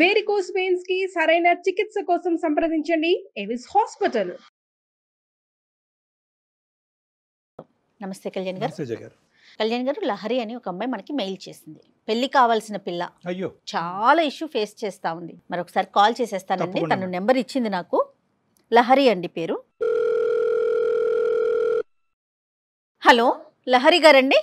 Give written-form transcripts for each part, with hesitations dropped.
Varicose veins కి సరైన చికిత్స కోసం సంప్రదించండి ఎవిస్ హాస్పిటల్. నమస్తే కళ్యాణ్ గారు. నమస్తే జగన్. కళ్యాణ్ గారు, లహరి అని ఒక అమ్మాయి మనకి మెయిల్ చేసింది. పెళ్లి కావాల్సిన పిల్ల అయ్యో, చాలా ఇష్యూ ఫేస్ చేస్తా ఉంది. మరొకసారి కాల్ చేసేస్తానండి. తప్పకుండా. తను నెంబర్ ఇచ్చింది నాకు. లహరి అండి పేరు. హలో, లహరి గారండి?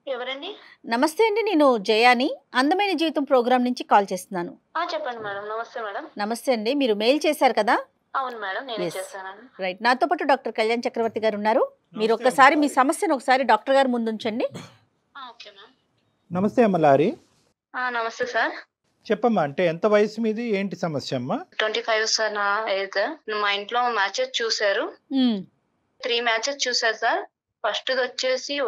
ఎవరండి? నమస్తే అండి, నేను జయాని అందమైన జీవితం ప్రోగ్రామ్ నుంచి కాల్ చేస్తున్నాను. చెప్పండి మేడం. నమస్తే మేడం. నమస్తే అండి, మీరు మెయిల్ చేశారు కదా? అవును మేడం, నేనే Yes. చేశానండి. రైట్, నాతో పాటు డాక్టర్ కళ్యాణ్ చక్రవర్తి గారు ఉన్నారు. మీరు ఒక్కసారి మీ సమస్యను ఒకసారి డాక్టర్ గారు ముందు ఉంచండి. Okay ma'am. నమస్తే అమ్మ లారి. నమస్తే సార్. చెప్పమ్మా, అంటే ఎంత వయసు మీది, ఏంటి సమస్య అమ్మా? 25 సార్ నా ఏజ్. మా ఇంట్లో మ్యాచెస్ చూసారు. 3 మ్యాచెస్ చూసారు సార్. ఫస్ట్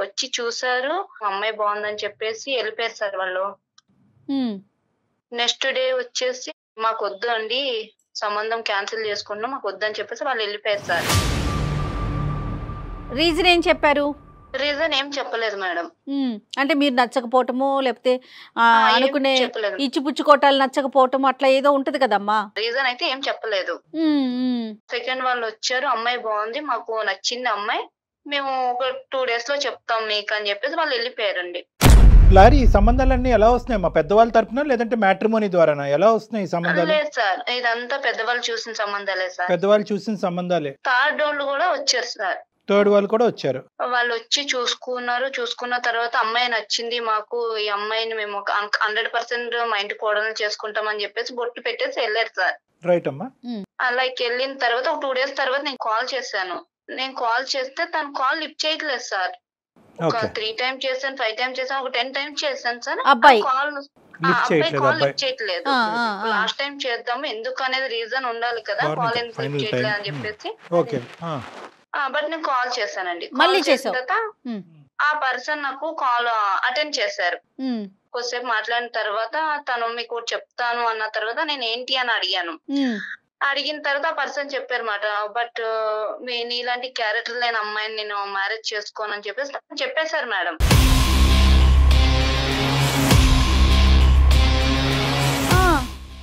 వచ్చి చూసారు, అమ్మాయి బాగుందని చెప్పేసి వెళ్ళిపోయారు సార్ వాళ్ళు. నెక్స్ట్ డే వచ్చేసి మాకు వద్దు అండి, సంబంధం క్యాన్సిల్ చేసుకున్నాం, మాకు వద్దని చెప్పేసి వాళ్ళు వెళ్ళిపోయారు సార్. రీజన్ ఏం చెప్పారు? రీజన్ ఏం చెప్పలేదు మేడం. అంటే మీరు నచ్చకపోవటము, లేకపోతే ఏం అనుకునే చెప్పలేదు. ఇచ్చిపుచ్చుకోవటాలు నచ్చకపోవటం అట్లా ఏదో ఉంటది కదమ్మా. రీజన్ అయితే ఏం చెప్పలేదు. సెకండ్ వాళ్ళు వచ్చారు, అమ్మాయి బాగుంది, మాకు నచ్చింది అమ్మాయి, మేము ఒక 2 days లో చెప్తాం మీకు అని చెప్పేసి వాళ్ళు వెళ్ళిపోయారండి. లారి, ఈ సంబంధాలన్నీ ఎలా వస్తున్నాయి మా పెద్దవాళ్ళ తరపున, లేదంటే మ్యాట్రిమోనీ ద్వారానా? ఎలా వస్తున్నాయి ఈ సంబంధాలు? లేదు సార్, ఇదంతా పెద్దవాళ్ళు చూసిన సంబంధాలే సార్. పెద్దవాళ్ళు చూసిన సంబంధాలే. థర్డ్ వాళ్ళు కూడా వచ్చారు సార్. థర్డ్ వాళ్ళు కూడా వచ్చారు. వాళ్ళు వచ్చి చూసుకున్న తర్వాత అమ్మాయి నచ్చింది మాకు, ఈ అమ్మాయిని మేము 100% మా ఇంటి కోడలు చేసుకుంటామని చెప్పేసి బొట్టు పెట్టేసి వెళ్ళారు సార్. రైట్ అమ్మా. అలా వెళ్ళిన తర్వాత ఒక 2 days తర్వాత నేను కాల్ చేశాను. నేను కాల్ చేస్తే తను కాల్ లిఫ్ట్ చేయట్లేదు సార్. ఒక 3 times చేశాను, 5 times చేశాను, ఒక 10 times చేశాను సార్. అబ్బాయి కాల్ లిఫ్ట్ చేయట్లేదు. లాస్ట్ టైం చేద్దాము, ఎందుకు అనేది రీజన్ ఉండాలి కదా, కాల్ ఎందుకు లిఫ్ట్ చేయట్లేదు అని చెప్పేసి. ఓకే. బట్ నేను కాల్ చేశానండి. మళ్ళీ కాల్ చేసిన తర్వాత ఆ పర్సన్ నాకు కాల్ అటెండ్ చేశారు. కొద్దిసేపు మాట్లాడిన తర్వాత తను మీకు చెప్తాను అన్న తర్వాత నేను ఏంటి అని అడిగాను. అడిగిన తర్వాత ఆ పర్సన్ చెప్పారు మాట, బట్ నీలాంటి క్యారెక్టర్ లేని అమ్మాయిని నేను మ్యారేజ్ చేసుకోను అని చెప్పేసి చెప్పేశారు మేడం.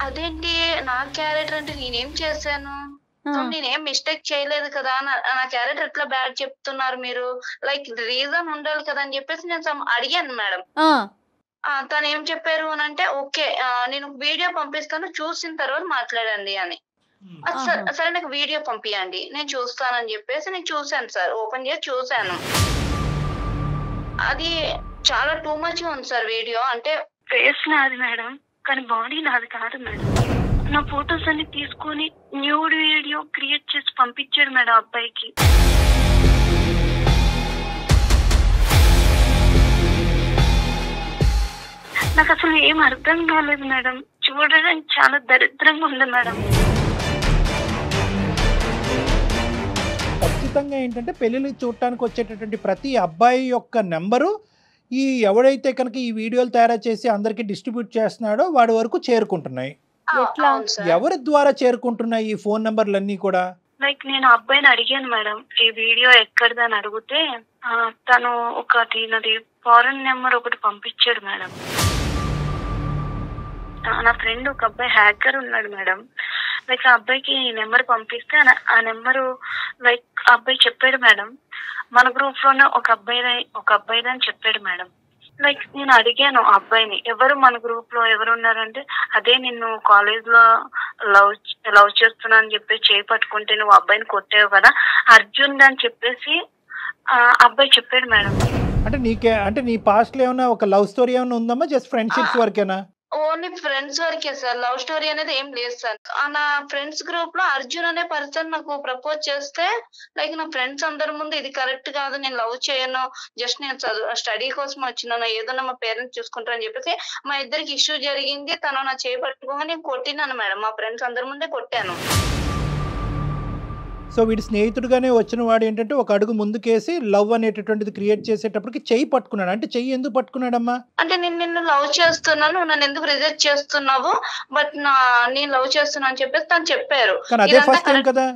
అదేంటి నా క్యారెక్టర్ అంటే నేనేం చేశాను, నేనేం మిస్టేక్ చేయలేదు కదా, నా క్యారెక్టర్ ఎట్లా బ్యాడ్ చెప్తున్నారు మీరు, లైక్ రీజన్ ఉండాలి కదా అని చెప్పేసి నేను అడిగాను మేడం. తను ఏం చెప్పారు అని అంటే, ఓకే నేను వీడియో పంపిస్తాను, చూసిన తర్వాత మాట్లాడండి అని. సరే నాకు వీడియో పంపియండి, నేను చూస్తానని చెప్పేసి నేను చూసాను సార్. ఓపెన్ చేసి చూసాను, అది చాలా టూ మచ్ గా ఉంది సార్ వీడియో. అంటే ఫేస్ నాది మేడం, కానీ బాడీ నాది కాదు మేడం. నా ఫొటోస్ అన్ని తీసుకొని న్యూడ్ వీడియో క్రియేట్ చేసి పంపించాడు మేడం అబ్బాయికి. నాకు అసలు ఏం అర్థం కాలేదు మేడం, చూడడానికి చాలా దరిద్రంగా ఉంది మేడం. ఖచ్చితంగా ఏంటంటే పెళ్లిళ్ళు చూడటానికి వచ్చేటటువంటి ప్రతి అబ్బాయి యొక్క నెంబరు ఈ ఎవడైతే కనుక ఈ వీడియోలు తయారు చేసి అందరికి డిస్ట్రిబ్యూట్ చేస్తున్నాడో వాడి వరకు చేరుకుంటున్నాయి. ఎవరి ద్వారా చేరుకుంటున్నాయి ఈ ఫోన్ నెంబర్లన్నీ కూడా? లైక్ నేను అబ్బాయిని అడిగాను మేడం, ఈ వీడియో ఎక్కడిదని అడిగితే తను ఒకటి నాది ఫారెన్ నెంబర్ ఒకటి పంపించాడు మేడం. నా ఫ్రెండ్ ఒక అబ్బాయి హ్యాకర్ ఉన్నాడు మేడం. లైక్ ఆ అబ్బాయికి నెంబర్ పంపిస్తే ఆ నెంబరు లైక్ ఆ అబ్బాయి చెప్పాడు మేడం, మన గ్రూప్ లోనే ఒక అబ్బాయి అని చెప్పాడు మేడం. లైక్ నేను అడిగాను ఆ అబ్బాయిని, ఎవరు మన గ్రూప్ లో ఎవరు ఉన్నారంటే, అదే నిన్ను కాలేజ్ లో లవ్ చేస్తున్నా అని చెప్పి చేయి పట్టుకుంటే నువ్వు అబ్బాయిని కొట్టావు కదా అర్జున్ అని చెప్పేసి అబ్బాయి చెప్పాడు మేడం. అంటే నీ పాస్ట్ లో ఏమైనా ఒక లవ్ స్టోరీ ఏమైనా ఉందమ్మా? జస్ట్ ఫ్రెండ్షిప్స్ వరకేనా? ఓన్లీ ఫ్రెండ్స్ వరకే సార్, లవ్ స్టోరీ అనేది ఏం లేదు సార్. నా ఫ్రెండ్స్ గ్రూప్ లో అర్జున్ అనే పర్సన్ నాకు ప్రపోజ్ చేస్తే, లైక్ నా ఫ్రెండ్స్ అందరి ముందు ఇది కరెక్ట్ కాదు, నేను లవ్ చేయను, జస్ట్ నేను స్టడీ కోసం వచ్చినాను, ఏదన్నా మా పేరెంట్స్ చూసుకుంటారని చెప్పేసి మా ఇద్దరికి ఇష్యూ జరిగింది. తను నా చేయి పట్టుకోగా నేను కొట్టినాను మేడం, మా ఫ్రెండ్స్ అందరి ముందే కొట్టాను. సో వీడి స్నేహితుడుగానే వచ్చిన వాడు ఏంటంటే ఒక అడుగు ముందుకేసి లవ్ అనేటటువంటిది క్రియేట్ చేసేటప్పటికి చెయ్యి పట్టుకున్నాడు. అంటే చెయ్యి ఎందుకు పట్టుకున్నాడమ్మా? అంటే నేను నిన్ను లవ్ చేస్తున్నాను, నన్ను ఎందుకు రిజెక్ట్ చేస్తున్నావు, బట్ నేను లవ్ చేస్తున్నా అని చెప్పేసి తను చెప్పారు. కానీ అదే ఫస్ట్ టైం కదా,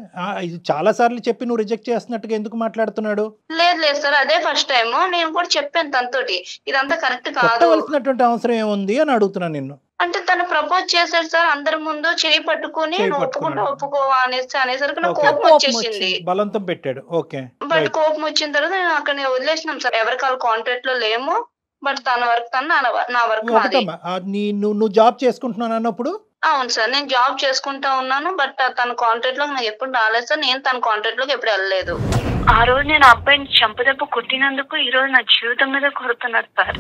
ఇది చాలా సార్లు చెప్పి నువ్వు రిజెక్ట్ చేస్తున్నట్టుగా ఎందుకు మాట్లాడుతున్నాడు? లేదు సార్, అదే ఫస్ట్ టైం. నేను కూడా చెప్పాను తనతోటి, ఇదంతా కరెక్ట్ కాదు. కొట్టవలసినటువంటి అవసరం ఏముంది అని అడుగుతున్నాను నిన్ను. అంటే తను ప్రపోజ్ చేశాడు సార్ అందరి ముందు, చేయి పట్టుకుని ఒప్పుకోవా అనేసరికి నాకు కోపం వచ్చేసింది, బలంతం పెట్టాడు. ఓకే, బట్ కోపం వచ్చిన తర్వాత నేను అక్కడ వదిలేసినాం సార్, ఎవరికి వాళ్ళ కాంట్రాక్ట్ లో లేము, బట్ తన వర్క్ తను నా వర్క్ నాది. నువ్వు జాబ్ చేసుకుంటున్నాను అన్నప్పుడు? అవును సార్, నేను జాబ్ చేసుకుంటా ఉన్నాను, బట్ తన కాంట్రాక్ట్ లో నాకు ఎప్పుడు రాలేదు సార్, నేను తన కాంట్రాక్ట్ లోకి ఎప్పుడు వెళ్ళలేదు. ఆ రోజు నేను అబ్బాయిని చంపదెబ్బ కొట్టినందుకు ఈ రోజు నా జీవితం మీద కొడుతున్నారు సార్.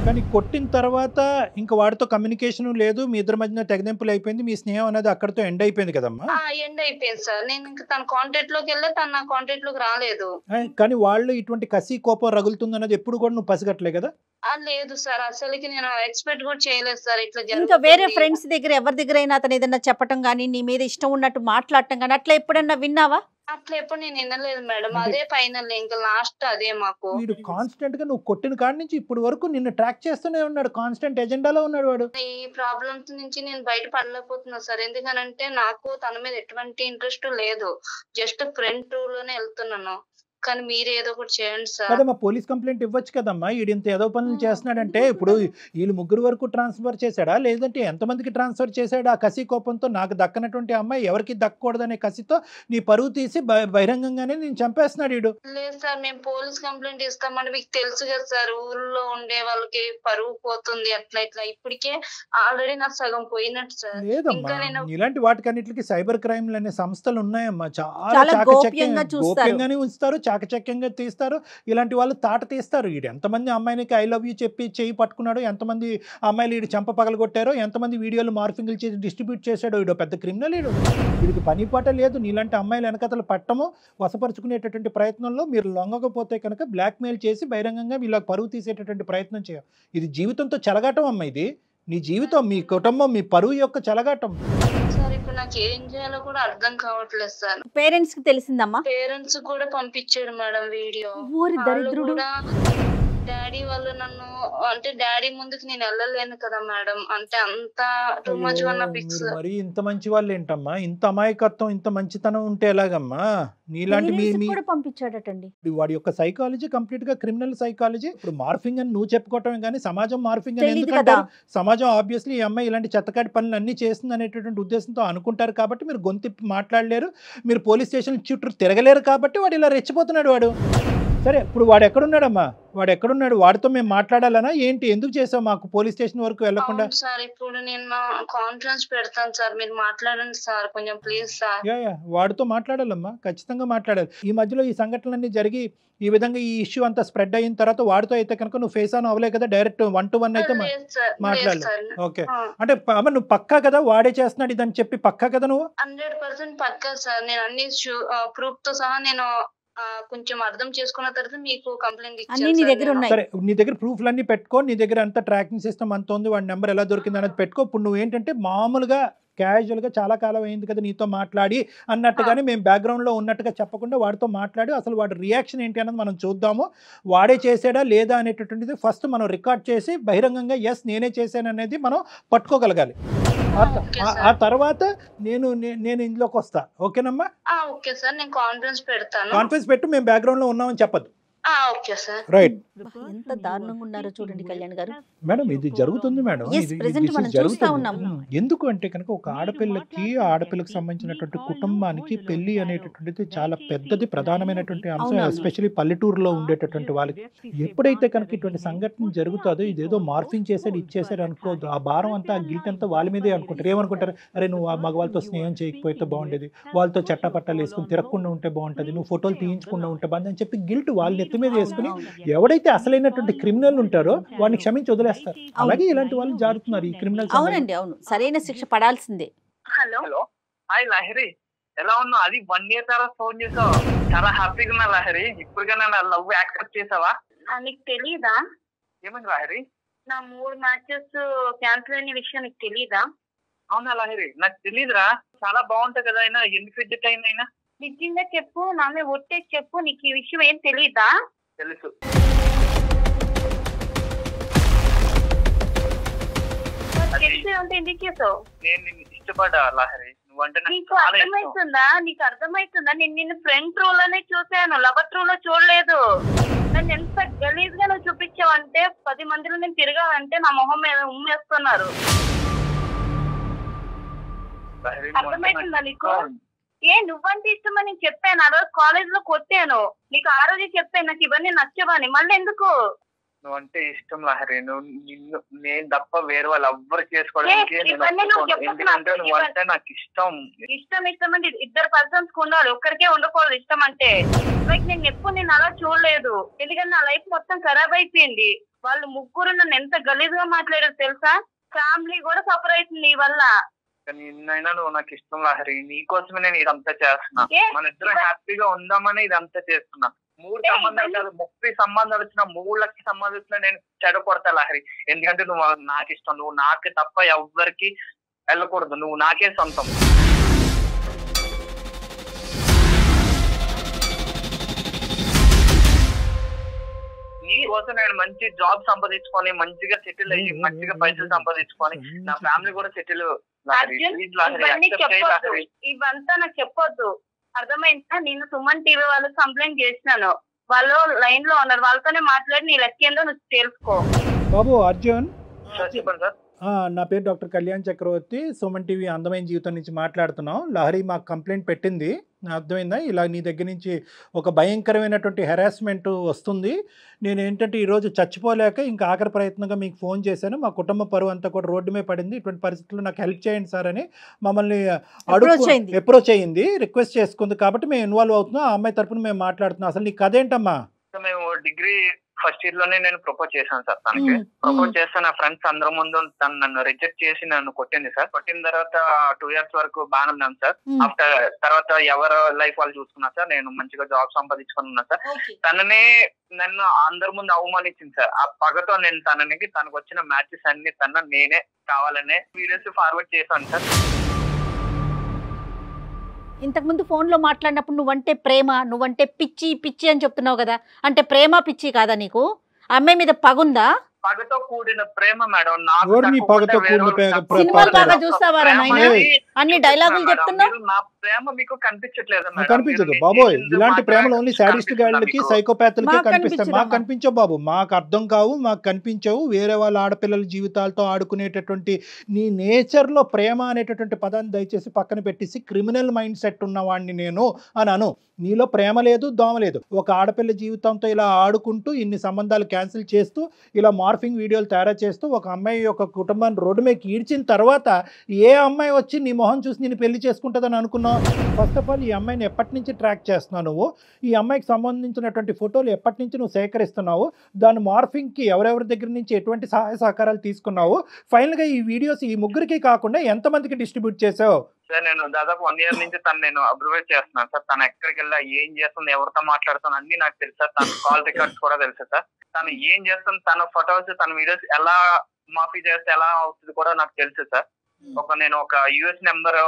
కానీ కొట్టిన తర్వాత ఇంకా వాడితో కమ్యూనికేషన్ లేదు, మీ ఇద్దరి మధ్యన తెగదెంపులు అయిపోయింది, మీ స్నేహం అనేది అక్కడితో ఎండ్ అయిపోయింది కదమ్మా? ఎండ్ అయిపోయింది సార్, నేను ఇంకా తన కాంట్రాక్ట్ లోకి వెళ్ళే తన నా కాంట్రాక్ట్ లోకి రాలేదు. కానీ వాళ్ళు ఇటువంటి కసి కోపం రగులుతుంది అన్నది ఎప్పుడు కూడా నువ్వు పసిగట్టలే కదా? లేదు సార్, అసలుకి నేను ఎక్స్పెక్ట్ కూడా చేయలేదు సార్ ఇట్లా జరుగుతుంది. ఇంకా వేరే ఫ్రెండ్స్ దగ్గర ఎవరి దగ్గర అయినా అతను ఏదైనా చెప్పటం గానీ నీ మీద ఇష్టం ఉన్నట్టు మాట్లాడటం గానీ అట్లా ఎప్పుడన్నా విన్నావా? అట్లా ఎప్పుడు నేను వినలేదు మేడం, అదే ఫైనల్ ఇంకా లాస్ట్ అదే మాకు. వీడు కాన్స్టెంట్ గా నువ్వు కొట్టిన కాడి నుంచి ఇప్పుడు వరకు నిన్ను ట్రాక్ చేస్తూనే ఉన్నాడు, కాన్స్టెంట్ ఎజెండాలో ఉన్నాడు వాడు. ఈ ప్రాబ్లమ్స్ నుంచి నేను బయట పడలేకపోతున్నా సార్, ఎందుకనంటే నాకు తన మీద ఎటువంటి ఇంట్రెస్ట్ లేదు, జస్ట్ ఫ్రెండ్ టూర్ లోనే వెళ్తున్నాను, కానీ మీరు ఏదో ఒకటి చేయండి సార్. కదమ్మా, పోలీస్ కంప్లైంట్ ఇవ్వచ్చు కదమ్మా, వీడు ఇంత ఏదో పనులు చేస్తున్నాడంటే. ఇప్పుడు వీళ్ళు ముగ్గురు వరకు ట్రాన్స్ఫర్ చేశాడా, లేదంటే ఎంతమందికి ట్రాన్స్ఫర్ చేశాడు? ఆ కసి కోపంతో నాకు దక్కనటువంటి అమ్మాయి ఎవరికి దక్కకూడదనే కసితో నీ పరువు తీసి బహిరంగంగానే నేను చంపేస్తున్నాడు వీడు. లేదు సార్, మేము పోలీస్ కంప్లైంట్ ఇస్తామని మీకు తెలుసు కదా సార్, ఊర్లో ఉండే వాళ్ళకి పరువు పోతుంది అట్లా ఇట్లా, ఇప్పటికే ఆల్రెడీ నాకు సగం పోయినట్టు సార్. లేదమ్మా, ఇలాంటి వాటికన్నిటికి సైబర్ క్రైమ్లు అనే సంస్థలు ఉన్నాయమ్మా, చాలా గోప్యంగానే ఉంచుతారు, చాకచక్యంగా తీస్తారు. ఇలాంటి వాళ్ళు తాట తీస్తారు. వీడు ఎంతమంది అమ్మాయినికి ఐ లవ్ యూ చెప్పి చేయి పట్టుకున్నాడో, ఎంతమంది అమ్మాయిలు వీడు చెంప పగలగొట్టారో, ఎంతమంది వీడియోలు మార్ఫింగ్లు చేసి డిస్ట్రిబ్యూట్ చేశాడో. వీడు పెద్ద క్రిమినల్. వీడికి పని పాట లేదు. నీలాంటి అమ్మాయిలు వెనకతలు పట్టము వశపరుచుకునేటటువంటి ప్రయత్నంలో మీరు లొంగకపోతే కనుక బ్లాక్మెయిల్ చేసి బహిరంగంగా వీళ్ళకి పరువు తీసేటటువంటి ప్రయత్నం చేయాలి. ఇది జీవితంతో చెలగాటం అమ్మ, ఇది నీ జీవితం, మీ కుటుంబం, మీ పరువు యొక్క చెలగాటం. నాకు ఏం చేయాలో కూడా అర్థం కావట్లేదు సార్. పేరెంట్స్ కి తెలిసిందమ్మా? పేరెంట్స్ కూడా పంపించారు మేడం వీడియో. ఊరి దరిద్రుడు. డాడీ వాళ్ళు నన్ను, అంటే డాడీ ముందుకు నేను వెళ్ళలేను కదా మేడం, అంటే అంత టూ మచ్ ఉన్న పిక్స్. మరి ఇంత మంచి వాళ్ళు ఏంటమ్మా, ఇంత అమాయకత్వం, ఇంత మంచితనం ఉంటే ఎలాగమ్మా? నీలాంటి పంపించాడటండి. వాడి యొక్క సైకాలజీ కంప్లీట్ గా క్రిమినల్ సైకాలజీ. ఇప్పుడు మార్ఫింగ్ అని నువ్వు చెప్పుకోవటమే కానీ సమాజం మార్ఫింగ్ అని ఎందుకంటారు? సమాజం ఆబ్వియస్లీ ఈ అమ్మాయి ఇలాంటి చెత్తకాటి పనులు అన్ని చేస్తుంది అనేటటువంటి ఉద్దేశంతో అనుకుంటారు కాబట్టి మీరు గొంతిప్పి మాట్లాడలేరు, మీరు పోలీస్ స్టేషన్ చుట్టూ తిరగలేరు కాబట్టి వాడు ఇలా రెచ్చిపోతున్నాడు. వాడు సరే, ఇప్పుడు వాడు ఎక్కడున్నాడమ్మా? వాడు ఎక్కడున్నాడు? వాడితో మేము మాట్లాడాలనా ఏంటి? ఎందుకు చేసావు మాకు పోలీస్ స్టేషన్ వరకు వెళ్ళకుండా? సార్ ఇప్పుడు నేను కాన్ఫరెన్స్ పెడతాను సార్, మీరు మాట్లాడండి సార్ కొంచెం ప్లీజ్ సార్. వాడితో మాట్లాడాలమ్మా, ఖచ్చితంగా మాట్లాడాలి. ఈ మధ్యలో ఈ సంఘటనలన్నీ జరిగి ఈ విధంగా ఈ ఇష్యూ అంతా స్ప్రెడ్ అయిన తర్వాత వాడితో అయితే కనుక నువ్వు ఫేస్ ఆన్ అవ్వలే కదా, డైరెక్ట్ 1-to-1 అయితే మాట్లాడాలి. ఓకే, అంటే నువ్వు పక్కా కదా వాడే చేస్తున్నాడు ఇదని చెప్పి పక్కా కదా నువ్వు? 100% పక్కా సార్, నేను అన్ని ప్రూఫ్ తో సహా నేను కొంచెం అర్థం చేసుకున్న తర్వాత మీకు కంప్లైంట్ ఇచ్చాను. సరే, నీ దగ్గర ప్రూఫ్లు అన్ని పెట్టుకో, నీ దగ్గర అంతా ట్రాకింగ్ సిస్టమ్ అంత ఉంది, వాడి నెంబర్ ఎలా దొరికింది అనేది పెట్టుకో. ఇప్పుడు నువ్వు ఏంటంటే మామూలుగా క్యాజువల్గా చాలా కాలం అయింది కదా నీతో మాట్లాడి అన్నట్టుగానే మేము బ్యాక్గ్రౌండ్లో ఉన్నట్టుగా చెప్పకుండా వాడితో మాట్లాడి అసలు వాడి రియాక్షన్ ఏంటి అన్నది మనం చూద్దాము. వాడే చేసాడా లేదా అనేటటువంటిది ఫస్ట్ మనం రికార్డ్ చేసి బహిరంగంగా ఎస్ నేనే చేశాను అనేది మనం పట్టుకోగలగాలి. ఆ తర్వాత నేను ఇందులోకి వస్తా. ఓకేనమ్మా? ఓకే సార్, నేను కాన్ఫరెన్స్ పెడతాను. కాన్ఫరెన్స్ పెట్టు, మేము బ్యాక్గ్రౌండ్ లో ఉన్నామని చెప్పదు. Okay sir. రైట్. ఎంత దారుణంగా ఉన్నారో చూడండి కళ్యాణ్ గారు. మేడం ఇది జరుగుతుంది మేడం, ఎందుకు అంటే కనుక ఒక ఆడపిల్లకి సంబంధించినటువంటి కుటుంబానికి పెళ్లి అనేటటువంటిది చాలా పెద్దది, ప్రధానమైనటువంటి అంశం. ఎస్పెషల్లీ పల్లెటూరులో ఉండేటటువంటి వాళ్ళకి ఎప్పుడైతే కనుక ఇటువంటి సంఘటన జరుగుతుందో ఇదేదో మార్ఫింగ్ చేశాడు ఇచ్చేసాడు అనుకోవద్దు. ఆ భారం అంతా, ఆ గిల్ట్ అంతా వాళ్ళ మీదే అనుకుంటారు. ఏమనుకుంటారు, అరే నువ్వు ఆ మగవాళ్ళతో స్నేహం చేయకపోతే బాగుండేది, వాళ్ళతో చట్టపట్టాలు వేసుకుని తిరగకుండా ఉంటే బాగుంటుంది, నువ్వు ఫోటోలు తీయించకుండా ఉంటే బాగుంది అని చెప్పి గిల్ట్ వాళ్ళ నెత్తి మీద వేసుకుని ఎవడైతే అసలైనటువంటి క్రిమినల్ ఉంటారో వాడిని క్షమించి వదిలేస్తారు. అలాగే ఇలాంటి వాళ్ళు జారుతున్నారు ఈ క్రిమినల్. అవునండి, అవును, సరైన శిక్ష పడాల్సిందే. హలో, హాయ్ లహరి, ఎలా ఉన్నావు? అది 1 year తర్వాత ఫోన్ చేసావు, చాలా హ్యాపీగా ఉన్నా లహరి. ఇప్పుడుగా నా లవ్ యాక్సెప్ట్ చేసావా? నీకు తెలీదా? ఏమైంది లహరి? నా 3 matches క్యాన్సిల్ అయిన విషయం నీకు తెలీదా? అవునా లహరి, నాకు తెలీదురా. చాలా బాగుంటాయి కదా అయినా, ఎందుకు రిజెక్ట్ అయినా? నిజంగా చెప్పు, నా మీద ఒట్టేసి చెప్పు, నీకు ఈ విషయం ఏం తెలీదా? తెలుసు. ఎందుకు చేసావు? నేను నిన్ను ఇష్టపడ్డా లహరి, నువ్వంటే నీకు అర్థమవుతుందా? నేను నిన్ను ఫ్రెండ్ రోల్ అనే చూసాను, లవర్ రోల్ లో చూడలేదు. నన్ను ఎంత గలీజ్ గా నువ్వు చూపించావంటే 10 మందిలో నేను తిరగాలంటే నా మొహం మీద ఉమ్మేస్తున్నారు. లహరి అర్థమవుతుందా నీకు? నువ్వంటే ఇష్టమని నేను చెప్పాను ఆ రోజు కాలేజ్ లో కొట్టాను నీకు, ఆ రోజే చెప్పాను నాకు ఇవన్నీ నచ్చవని, మళ్ళీ ఎందుకు? నువ్వంటే ఇష్టం లహరి, నిన్ను నేను తప్ప వేరే వాళ్ళు ఎవ్వరు చేసుకోవడానికి ఎందుకంటే నువ్వంటే నాకు ఇష్టం. ఇష్టం అంటే ఇద్దరు పర్సన్స్ ఉండాలి, ఒక్కరికే ఉండకూడదు ఇష్టం అంటే. లైక్ నేను ఎప్పుడు నేను అలా చూడలేదు, ఎందుకంటే నా లైఫ్ మొత్తం ఖరాబ్ అయిపోయింది. వాళ్ళు ముగ్గురు నన్ను ఎంత గలీజ్ గా మాట్లాడారు తెలుసా? ఫ్యామిలీ కూడా సఫర్ అవుతుంది నీ వల్ల. నిన్నైనా నువ్వు నాకు ఇష్టం లహరి, నీకోసమే నేను ఇదంతా చేస్తున్నా. మన ఇద్దరం హ్యాపీగా ఉందామని ఇదంతా చేస్తున్నా. 3 సంబంధాలు కాదు 30 సంబంధాలు వచ్చిన 3 లక్షల సంబంధాలు వచ్చినా నేను చెడకొడతా లహరి. ఎందుకంటే నువ్వు నాకు ఇష్టం, నువ్వు నాకు తప్ప ఎవ్వరికి వెళ్ళకూడదు, నువ్వు నాకే సొంతం. నీ కోసం నేను మంచి జాబ్ సంపాదించుకొని మంచిగా సెటిల్ అయ్యి మంచిగా పైసలు సంపాదించుకొని నా ఫ్యామిలీ కూడా సెటిల్. ఇవంతా నాకు చెప్పొద్దు, అర్థమైందా? నేను సుమన్ టీవీ వాళ్ళు కంప్లైంట్ చేసినాను, వాళ్ళు లైన్ లో ఉన్నారు, వాళ్ళతోనే మాట్లాడి నీ లెక్క ఏందో నువ్వు తెలుసుకో. బాబు అర్జున్, చెప్పండి సార్. నా పేరు డాక్టర్ కళ్యాణ్ చక్రవర్తి, సుమన్ టీవీ అందమైన జీవితం నుంచి మాట్లాడుతున్నాం. లహరి మాకు కంప్లైంట్ పెట్టింది, అర్థమైందా? ఇలా నీ దగ్గర నుంచి ఒక భయంకరమైనటువంటి హెరాస్మెంట్ వస్తుంది. నేను ఏంటంటే ఈరోజు చచ్చిపోలేక ఇంకా ఆఖరి ప్రయత్నంగా మీకు ఫోన్ చేశాను. మా కుటుంబ పరువు అంతా కూడా రోడ్డు మీద పడింది, ఇటువంటి పరిస్థితుల్లో నాకు హెల్ప్ చేయండి సార్ అని మమ్మల్ని అప్రోచ్ అయ్యింది, రిక్వెస్ట్ చేసుకుంది. కాబట్టి మేము ఇన్వాల్వ్ అవుతున్నాం, ఆ అమ్మాయి తరపున మేము మాట్లాడుతున్నాం. అసలు నీ కథ ఏంటమ్మా? మేము డిగ్రీ ఫస్ట్ ఇయర్ లోనే నేను ప్రపోజ్ చేశాను సార్ తనకి. ప్రపోజ్ చేస్తే నా ఫ్రెండ్స్ అందరి ముందు తను నన్ను రిజెక్ట్ చేసి నన్ను కొట్టింది సార్. కొట్టిన తర్వాత 2 years వరకు బాగానే ఉన్నాను సార్. ఆఫ్టర్ తర్వాత ఎవరు లైఫ్ వాళ్ళు చూసుకున్నా సార్, నేను మంచిగా జాబ్ సంపాదించుకుని ఉన్నా సార్. తననే నన్ను అందరి ముందు అవమానించింది సార్. ఆ పగతో నేను తనకు వచ్చిన మ్యాచెస్ అన్ని నేనే కావాలనే వీడియోస్ ఫార్వర్డ్ చేశాను సార్. ఇంతకుముందు ఫోన్లో మాట్లాడినప్పుడు నువ్వంటే ప్రేమ, నువ్వంటే పిచ్చి పిచ్చి అని చెప్తున్నావు కదా, అంటే ప్రేమ పిచ్చి కాదా నీకు? అమ్మాయి మీద పగుందా? పగతో కూడిన ప్రేమ మేడం. చూస్తావారా అన్ని డైలాగులు చెప్తున్నావు? నా ప్రేమ మీకు కనిపించట్లేదు? కనిపించదు బాబోయ్, ఇలాంటి ప్రేమలు ఓన్లీ సాడిస్ట్ గాళ్ళకి సైకోపాత్లకి కనిపిస్తాయి. మాకు కనిపించవు బాబు, మాకు అర్థం కావు, మాకు కనిపించవు. వేరే వాళ్ళ ఆడపిల్లల జీవితాలతో ఆడుకునేటటువంటి నీ నేచర్లో ప్రేమ అనేటటువంటి పదాన్ని దయచేసి పక్కన పెట్టేసి క్రిమినల్ మైండ్ సెట్ ఉన్నవాడిని నేను అని అను. నీలో ప్రేమ లేదు, దోమ లేదు. ఒక ఆడపిల్ల జీవితంతో ఇలా ఆడుకుంటూ ఇన్ని సంబంధాలు క్యాన్సిల్ చేస్తూ ఇలా మార్ఫింగ్ వీడియోలు తయారు చేస్తూ ఒక అమ్మాయి యొక్క కుటుంబాన్ని రోడ్డు మీద ఈడ్చిన తర్వాత ఏ అమ్మాయి వచ్చి నీ మొహం చూసి నేను పెళ్లి చేసుకుంటుందని అనుకున్నావు? ఫస్ట్ ఆఫ్ ఆల్ ఈ అమ్మాయిని ఎప్పటి నుంచి ట్రాక్ చేస్తున్నావు నువ్వు? ఈ అమ్మాయికి సంబంధించినటువంటి ఫోటోలు ఎప్పటి నుంచి నువ్వు సేకరిస్తున్నావు? దాని మార్ఫింగ్కి ఎవరెవరి దగ్గర నుంచి ఎటువంటి సహాయ సహకారాలు తీసుకున్నావు? ఫైనల్గా ఈ వీడియోస్ ఈ ముగ్గురికి కాకుండా ఎంతమందికి డిస్ట్రిబ్యూట్ చేసావు? సార్ నేను దాదాపు 1 year నుంచి నేను అబ్జర్వ్ చేస్తున్నాను సార్. తను ఎక్కడికి వెళ్ళా, ఏం చేస్తుంది, ఎవరితో మాట్లాడుతుంది అన్ని నాకు తెలుసు సార్. తన కాల్ రికార్డ్స్ కూడా తెలుసు సార్. తను ఏం చేస్తుంది, తన ఫొటోస్ తన వీడియోస్ ఎలా మాఫీ చేస్తే ఎలా అవుతుంది కూడా నాకు తెలుసు సార్. నేను ఒక US నెంబర్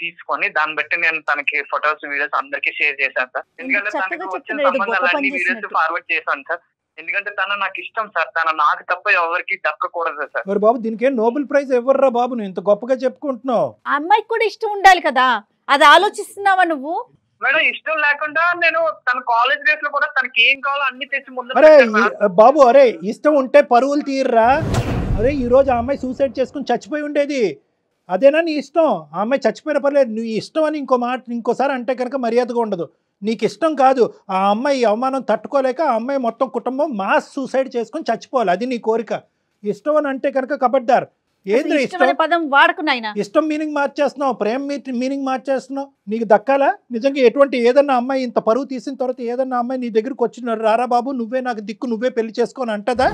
తీసుకొని దాన్ని బట్టి నేను తనకి ఫొటోస్ వీడియోస్ అందరికి షేర్ చేశాను సార్. ఎందుకంటే తనకి వచ్చిన సంబంధాలన్నీ వీడియోస్ ఫార్వర్డ్ చేశాను సార్. ఎందుకంటే తను నాకు ఇష్టం సార్, తను నాకు తప్ప ఎవరికి దక్కకూడదు సార్. మరి బాబు దీనికి నోబెల్ ప్రైజ్ ఎవర్రా బాబు, నువ్వు ఇంత గొప్పగా చెప్పుకుంటున్నావు? అమ్మాయికి కూడా ఇష్టం ఉండాలి కదా, అది ఆలోచిస్తున్నావా నువ్వు? మేడం ఇష్టం లేకుండా నేను తన కాలేజ్ డేస్ లో కూడా తనకి ఏం కావాలో అన్ని తెచ్చి ముందు. అరే బాబు, అరే ఇష్టం ఉంటే పరువులు తీర్రా. అరే ఈ రోజు ఆ అమ్మాయి సూసైడ్ చేసుకుని చచ్చిపోయి ఉండేది, అదేనా నీ ఇష్టం? ఆ అమ్మాయి చచ్చిపోయిన పర్లేదు, నువ్వు ఇష్టం అని ఇంకోసారి అంటే కనుక మర్యాదగా ఉండదు. నీకు ఇష్టం కాదు, ఆ అమ్మాయి అవమానం తట్టుకోలేక ఆ అమ్మాయి మొత్తం కుటుంబం మాస్ సూసైడ్ చేసుకొని చచ్చిపోవాలి, అది నీ కోరిక. ఇష్టం అని అంటే కనుక కబడ్డారు. ఏంద్ర ఇష్టం పదం వాడుకున్నాయినా? ఇష్టం మీనింగ్ మార్చేస్తున్నావు, ప్రేమ మీనింగ్ మార్చేస్తున్నావు. నీకు దక్కాలా నిజంగా? ఎటువంటి ఏదన్నా అమ్మాయి ఇంత పరువు తీసిన తర్వాత ఏదన్నా అమ్మాయి నీ దగ్గరికి వచ్చినారు, రారా బాబు నువ్వే నాకు దిక్కు, నువ్వే పెళ్లి చేసుకొని అంటదా?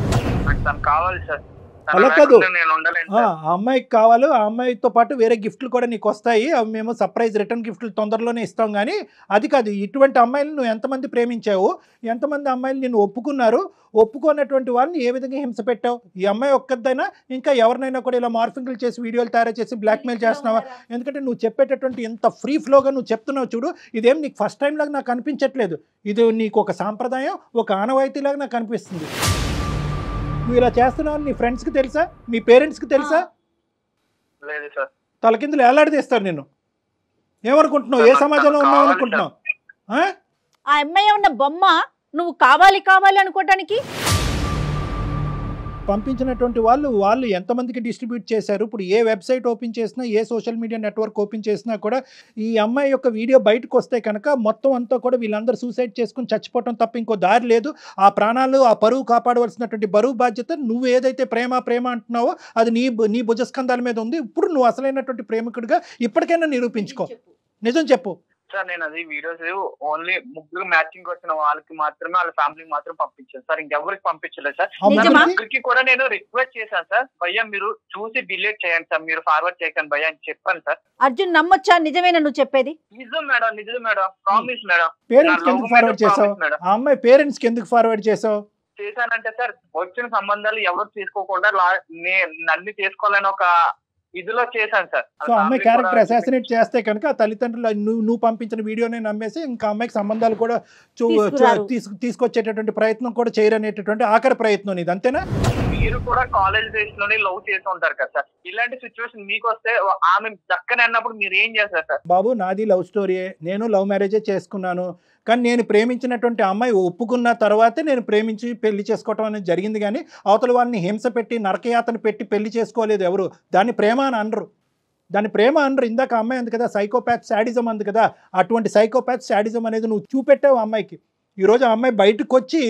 కావాలి సార్, అలా కాదు. ఆ అమ్మాయికి కావాలి, ఆ అమ్మాయితో పాటు వేరే గిఫ్ట్లు కూడా నీకు వస్తాయి, అవి మేము సర్ప్రైజ్ రిటర్న్ గిఫ్ట్లు తొందరలోనే ఇస్తాం. కానీ అది కాదు, ఇటువంటి అమ్మాయిలు నువ్వు ఎంతమంది ప్రేమించావు, ఎంతమంది అమ్మాయిలు నిన్ను ఒప్పుకున్నారు, ఒప్పుకున్నటువంటి వాళ్ళని ఏ విధంగా హింస పెట్టావు? ఈ అమ్మాయి ఒక్కదైనా ఇంకా ఎవరినైనా కూడా ఇలా మార్ఫింగ్లు చేసి వీడియోలు తయారు చేసి బ్లాక్మెయిల్ చేస్తున్నావా? ఎందుకంటే నువ్వు చెప్పేటటువంటి ఎంత ఫ్రీ ఫ్లోగా నువ్వు చెప్తున్నావు చూడు, ఇదేం నీకు ఫస్ట్ టైం లాగా నాకు అనిపించట్లేదు. ఇది నీకు ఒక సాంప్రదాయం, ఒక ఆనవాయితీలాగా నాకు అనిపిస్తుంది. నువ్వు ఇలా చేస్తున్నావు నీ ఫ్రెండ్స్కి తెలుసా, మీ పేరెంట్స్కి తెలుసా? లేదు సార్. తలకిందులు ఏలాడదీస్తారు నిన్ను. ఏమనుకుంటున్నావు, ఏ సమాజంలో ఉన్నావు అనుకుంటున్నావు? ఆ అమ్మాయి ఉన్న బొమ్మ నువ్వు కావాలి కావాలి అనుకోవటానికి పంపించినటువంటి వాళ్ళు ఎంతమందికి డిస్ట్రిబ్యూట్ చేశారు? ఇప్పుడు ఏ వెబ్సైట్ ఓపెన్ చేసినా, ఏ సోషల్ మీడియా నెట్వర్క్ ఓపెన్ చేసినా కూడా ఈ అమ్మాయి యొక్క వీడియో బయటకు వస్తే కనుక మొత్తం అంతా కూడా వీళ్ళందరూ సూసైడ్ చేసుకుని చచ్చిపోవటం తప్ప ఇంకో దారి లేదు. ఆ ప్రాణాలు, ఆ పరువు కాపాడవలసినటువంటి బరువు బాధ్యత నువ్వు ఏదైతే ప్రేమ అంటున్నావో అది నీ భుజస్కంధాల మీద ఉంది. ఇప్పుడు నువ్వు అసలైనటువంటి ప్రేమికుడిగా ఇప్పటికైనా నిరూపించుకో. నిజం చెప్పు. సార్ నేను అది వీడియోస్ ఓన్లీ ముగ్గురు మ్యాచింగ్ వచ్చిన వాళ్ళకి మాత్రమే, వాళ్ళ ఫ్యామిలీకి మాత్రం పంపించాను సార్, ఇంకెవరికి పంపించలేదు సార్. ముగ్గురికి కూడా నేను రిక్వెస్ట్ చేశాను సార్, భయ్యా మీరు చూసి డిలీట్ చేయండి సార్, మీరు ఫార్వర్డ్ చేయకండి భయ్యా అని చెప్పాను సార్. అర్జున్ నమ్మొచ్చా? నిజమేనా నువ్వు చెప్పేది? నిజం మేడం, నిజం మేడం, ప్రామిస్ మేడం. పేరెంట్స్ ఎందుకు ఫార్వర్డ్ చేసావు? ఆ అమ్మాయి పేరెంట్స్ కి ఎందుకు ఫార్వర్డ్ చేసావు? చేశానంటే సార్ వచ్చిన సంబంధాలు ఎవరు తీసుకోకుండా నన్ను చేసుకోవాలని ఒక ఇదిలో చేశాను సార్. సో అమ్మాయి క్యారెక్టర్ అసాసినేట్ చేస్తే కనుక తల్లిదండ్రులు నువ్వు పంపించిన వీడియోనే నమ్మేసి ఇంకా అమ్మాయికి సంబంధాలు కూడా తీసుకొచ్చేటటువంటి ప్రయత్నం కూడా చేయరనేటటువంటి ఆఖరి ప్రయత్నం ఇది, అంతేనా? మీరు కూడా కాలేజ్ డేస్ లోనే లవ్ చేసి ఉంటారు కదా సార్, ఇలాంటి సిచ్యువేషన్ మీకు వస్తే ఆమె దక్కని అన్నప్పుడు మీరు ఏం చేస్తారు సార్? బాబు నాది లవ్ స్టోరీయే, నేను లవ్ మ్యారేజే చేసుకున్నాను. కానీ నేను ప్రేమించినటువంటి అమ్మాయి ఒప్పుకున్న తర్వాతే నేను ప్రేమించి పెళ్లి చేసుకోవటం అనేది జరిగింది. కానీ అవతల వాళ్ళని హింస పెట్టి నరకయాతన పెట్టి పెళ్లి చేసుకోలేదు ఎవరు. దాన్ని ప్రేమ అని అనరు, దాన్ని ప్రేమ అనరు. ఇందాక అమ్మాయి అంది కదా సైకోపాత్ శాడిజం అంది కదా, అటువంటి సైకోపాత్ శాడిజం అనేది నువ్వు చూపెట్టావు అమ్మాయికి. ఈరోజు ఆ అమ్మాయి బయటకు వచ్చి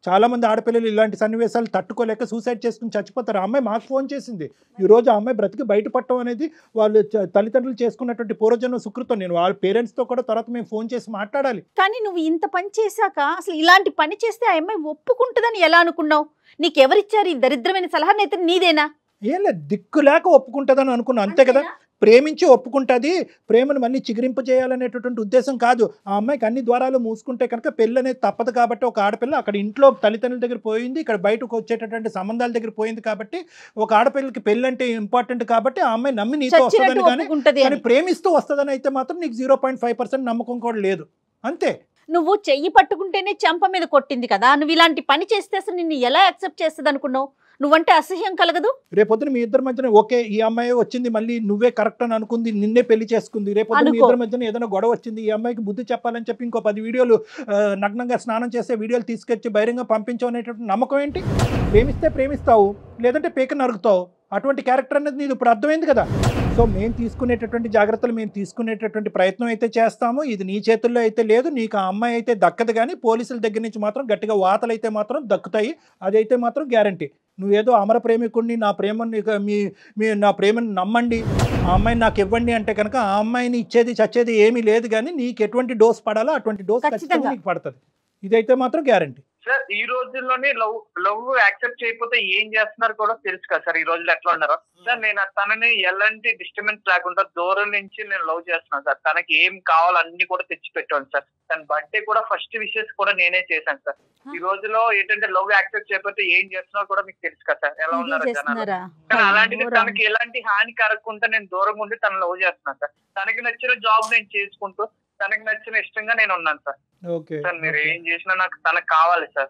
చాలామంది ఆడపిల్లలు ఇలాంటి సన్నివేశాలు తట్టుకోలేక సూసైడ్ చేసుకుని చచ్చిపోతారు. ఆ అమ్మాయి మాకు ఫోన్ చేసింది. ఈరోజు ఆ అమ్మాయి బ్రతికి బయటపడటం అనేది వాళ్ళు తల్లిదండ్రులు చేసుకున్నటువంటి పూర్వజన్మ సుకృతం. నేను వాళ్ళ పేరెంట్స్తో కూడా తర్వాత మేము ఫోన్ చేసి మాట్లాడాలి. కానీ నువ్వు ఇంత పని చేశాక అసలు ఇలాంటి పని చేస్తే ఆ అమ్మాయి ఒప్పుకుంటుందని ఎలా అనుకున్నావు? నీకెవరిచ్చారు ఈ దరిద్రమైన సలహా? అయితే నీదేనా? ఏం లేదు, దిక్కు లేక ఒప్పుకుంటుందని అనుకున్నా, అంతే కదా. ప్రేమించి ఒప్పుకుంటుంది, ప్రేమను మళ్ళీ చిగురింప చేయాలనేటటువంటి ఉద్దేశం కాదు. ఆ అమ్మాయికి అన్ని ద్వారాలు మూసుకుంటే కనుక పెళ్ళి అనేది తప్పదు కాబట్టి ఒక ఆడపిల్ల అక్కడ ఇంట్లో తల్లిదండ్రుల దగ్గర పోయింది, ఇక్కడ బయటకు వచ్చేటటువంటి సంబంధాల దగ్గర పోయింది కాబట్టి ఒక ఆడపిల్లకి పెళ్ళి అంటే ఇంపార్టెంట్ కాబట్టి ఆ అమ్మాయి నమ్మి నీతో వస్తుందని కానీ ప్రేమిస్తూ వస్తుందని అయితే మాత్రం నీకు 0.5% నమ్మకం కూడా లేదు, అంతే. నువ్వు చెయ్యి పట్టుకుంటేనే చెంప మీద కొట్టింది కదా, నువ్వు ఇలాంటి పని చేస్తే అసలు నిన్ను ఎలా యాక్సెప్ట్ చేస్తుంది అనుకున్నావు? నువ్వంటే అసహ్యం కలగదు? రేపొద్దున మీ ఇద్దరి మధ్యన ఓకే ఈ అమ్మాయి వచ్చింది మళ్ళీ నువ్వే కరెక్ట్ అని అనుకుంది, నిన్నే పెళ్లి చేసుకుంది, రేపొద్దున మీ ఇద్దరి మధ్యన ఏదైనా గొడవ వచ్చింది, ఈ అమ్మాయికి బుద్ధి చెప్పాలని చెప్పి ఇంకో 10 వీడియోలు నగ్నంగా స్నానం చేసే వీడియోలు తీసుకొచ్చి బహిరంగ పంపించావు అనేటువంటి నమ్మకం ఏంటి? ప్రేమిస్తే ప్రేమిస్తావు, లేదంటే పేక నరుకుతావు. అటువంటి క్యారెక్టర్ అనేది నీది ఇప్పుడు అర్థమైంది కదా. సో మేము తీసుకునేటటువంటి జాగ్రత్తలు మేము తీసుకునేటటువంటి ప్రయత్నం అయితే చేస్తాము. ఇది నీ చేతుల్లో అయితే లేదు, నీకు ఆ అమ్మాయి అయితే దక్కదు. కానీ పోలీసుల దగ్గర నుంచి మాత్రం గట్టిగా వాతలు అయితే మాత్రం దక్కుతాయి, అదైతే మాత్రం గ్యారంటీ. నువ్వేదో అమర ప్రేమికుడిని, నా ప్రేమని నమ్మండి, ఆ అమ్మాయిని నాకు ఇవ్వండి అంటే కనుక ఆ అమ్మాయిని ఇచ్చేది చచ్చేది ఏమీ లేదు. కానీ నీకు ఎటువంటి డోస్ పడాలో అటువంటి డోస్ ఖచ్చితంగా నీకు పడుతుంది, ఇదైతే మాత్రం గ్యారంటీ. సార్ ఈ రోజుల్లోనే లవ్ యాక్సెప్ట్ చేయకపోతే ఏం చేస్తున్నారు కూడా తెలుసు కదా సార్. ఈ రోజుల్లో ఎట్లా ఉన్నారు సార్, నేను తనని ఎలాంటి డిస్టర్బెన్స్ లేకుండా దూరం నుంచి నేను లవ్ చేస్తున్నాను సార్. తనకి ఏం కావాలో అన్ని కూడా తెచ్చి పెట్టాను సార్. తన బర్త్డే కూడా ఫస్ట్ విషెస్ కూడా నేనే చేశాను సార్. ఈ రోజులో ఏంటంటే లవ్ యాక్సెప్ట్ చేయకపోతే ఏం చేస్తున్నారో కూడా మీకు తెలుసు కదా సార్, ఎలా ఉన్నారు జనాలు. కానీ అలాంటిది తనకి ఎలాంటి హాని కలగకుండా నేను దూరంగా ఉండి తను లవ్ చేస్తున్నాను సార్. తనకి నచ్చిన జాబ్ నేను చేసుకుంటూ తనకి నచ్చిన ఇష్టంగా నేను ఉన్నాను సార్. సార్ మీరు ఏం చేసినా నాకు తనకు కావాలి సార్.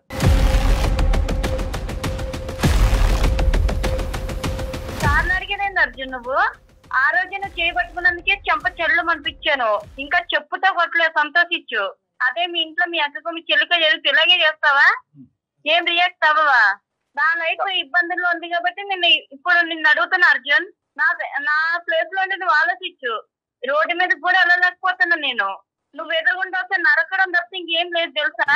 సార్ని అడిగేదేంది అర్జున్, నువ్వు ఆ రోజు నువ్వు చేయబట్టుకున్నందుకే చెంప చెల్లు అనిపించాను, ఇంకా చెప్పుతో కొట్టలేదు, సంతోషించు. అదే మీ ఇంట్లో మీ అక్కకు మీ చెల్లికో జరిగితే ఇలాగే చేస్తావా? ఏం రియాక్ట్ అవ్వవా? నా లైఫ్ ఇబ్బందుల్లో ఉంది కాబట్టి నేను ఇప్పుడు నిన్ను అడుగుతున్నా అర్జున్, నా ప్లేస్ లో నువ్వు ఆలోచించు. రోడ్డు మీద కూడా వెళ్ళలేకపోతున్నా నేను, నువ్వు ఎదురుగుండా వస్తే నరకడం తప్ప ఇంకేం లేదు తెలుసా?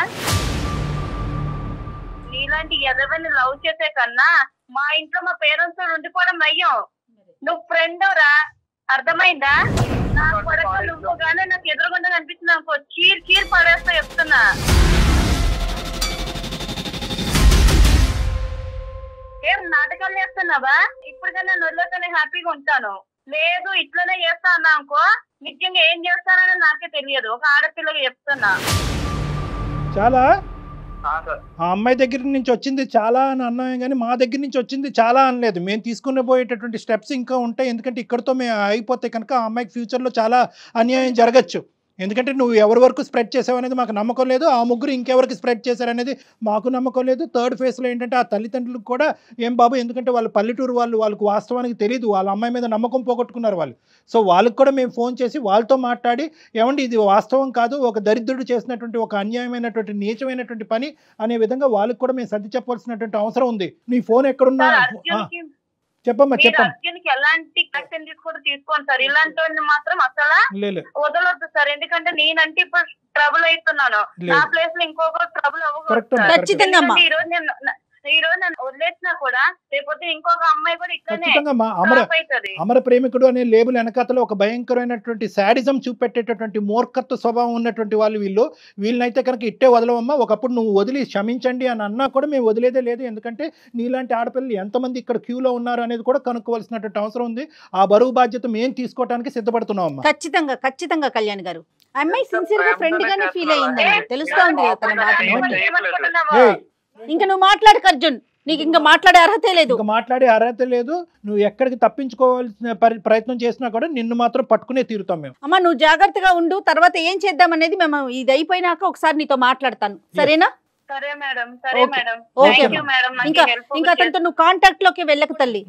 నీలాంటి ఎదవని లవ్ చేసే కన్నా మా ఇంట్లో మా పేరెంట్స్ తో ఉండిపోవడం నయ్యం. నువ్వు ఫ్రెండ్ రా, అర్థమైందా? నా కొరకు నువ్వు గానే నాకు ఎదురుగుండా కనిపిస్తుంది అనుకో, చీర్ పడేస్తా చెప్తున్నా. ఏం నాటకాలు చేస్తున్నావా? ఇప్పటికన్నా నొల్లతోనే హ్యాపీగా ఉంటాను. లేదు ఇట్లనే చేస్తా అన్నా అనుకో, నిజంగా ఏం చేస్తానని నాకే తెలియదు. ఒక ఆడపిల్లగా చెప్తున్నా. చాలా ఆ అమ్మాయి దగ్గర నుంచి వచ్చింది చాలా అని అన్నామే కానీ మా దగ్గర నుంచి వచ్చింది చాలా అనలేదు. మేము తీసుకునే పోయేటటువంటి స్టెప్స్ ఇంకా ఉంటాయి. ఎందుకంటే ఇక్కడతో మేము అయిపోతే కనుక ఆ అమ్మాయికి ఫ్యూచర్లో చాలా అన్యాయం జరగచ్చు. ఎందుకంటే నువ్వు ఎవరి వరకు స్ప్రెడ్ చేసావు అనేది మాకు నమ్మకం లేదు, ఆ ముగ్గురు ఇంకెవరికి స్ప్రెడ్ చేశారనేది మాకు నమ్మకం లేదు. థర్డ్ ఫేజ్లో ఏంటంటే ఆ తల్లిదండ్రులకు కూడా ఏం బాబు, ఎందుకంటే వాళ్ళు పల్లెటూరు వాళ్ళకు వాస్తవానికి తెలియదు, వాళ్ళ అమ్మాయి మీద నమ్మకం పోగొట్టుకున్నారు వాళ్ళు. సో వాళ్ళకి కూడా మేము ఫోన్ చేసి వాళ్ళతో మాట్లాడి, ఏమండి ఇది వాస్తవం కాదు, ఒక దరిద్రుడు చేసినటువంటి ఒక అన్యాయమైనటువంటి నీచమైనటువంటి పని అనే విధంగా వాళ్ళకి కూడా మేము సర్ది చెప్పాల్సినటువంటి అవసరం ఉంది. నీ ఫోన్ ఎక్కడున్నా చెప్పమ్మా చెప్పండి. ఎలాంటి యాక్షన్ తీసుకోండి సార్, ఇలాంటి మాత్రం అసలు వదలొద్దు సార్. ఎందుకంటే నేనంటే ఇప్పుడు ట్రబుల్ అవుతున్నాను, నా ప్లేస్ లో ఇంకొక ట్రబుల్ అవ్వకూడదు. ఈ రోజు నన్ను వదిలేసినా కూడా రేపొద్దు ఇంకొక అమ్మాయి కూడా ఇట్లనే అమర ప్రేమికుడు అనే లేబుల్ వెనకాతలో ఒక భయంకరమైనటువంటి శాడిజం చూపెట్టేటటువంటి మూర్ఖత్వ స్వభావం ఉన్నటువంటి వాళ్ళు వీళ్ళనైతే కనుక ఇట్టే వదలవమ్మా. ఒకప్పుడు నువ్వు వదిలి క్షమించండి అని అన్నా కూడా మేము వదిలేదే లేదు. ఎందుకంటే నీలాంటి ఆడపిల్లలు ఎంతమంది ఇక్కడ క్యూలో ఉన్నారు అనేది కూడా కనుక్కోవాల్సినటువంటి అవసరం ఉంది. ఆ బరువు బాధ్యత మేము తీసుకోవడానికి సిద్ధపడుతున్నామమ్మా. ఖచ్చితంగా ఖచ్చితంగా కళ్యాణ్ గారు, అమ్మాయి సిన్సియర్ గా ఫ్రెండ్ గానే ఫీల్ అయ్యిందండి, తెలుస్తోంది తన మాట. ఇంకా నువ్వు మాట్లాడక అర్జున్, నీకు ఇంకా మాట్లాడే అర్హతే లేదు. ఇంకా మాట్లాడే అర్హత లేదు. నువ్వు ఎక్కడికి తప్పించుకోవాల్సిన ప్రయత్నం చేసినా కూడా నిన్ను మాత్రం పట్టుకునే తీరుతాం మేము. అమ్మా నువ్వు జాగ్రత్తగా ఉండు, తర్వాత ఏం చేద్దాం అనేది మేము ఇది అయిపోయినాక ఒకసారి నీతో మాట్లాడతాను, సరేనా? సరే మేడం, సరే మేడం, ఇంకా అతనితో నువ్వు కాంటాక్ట్ లోకి వెళ్ళక తల్లి.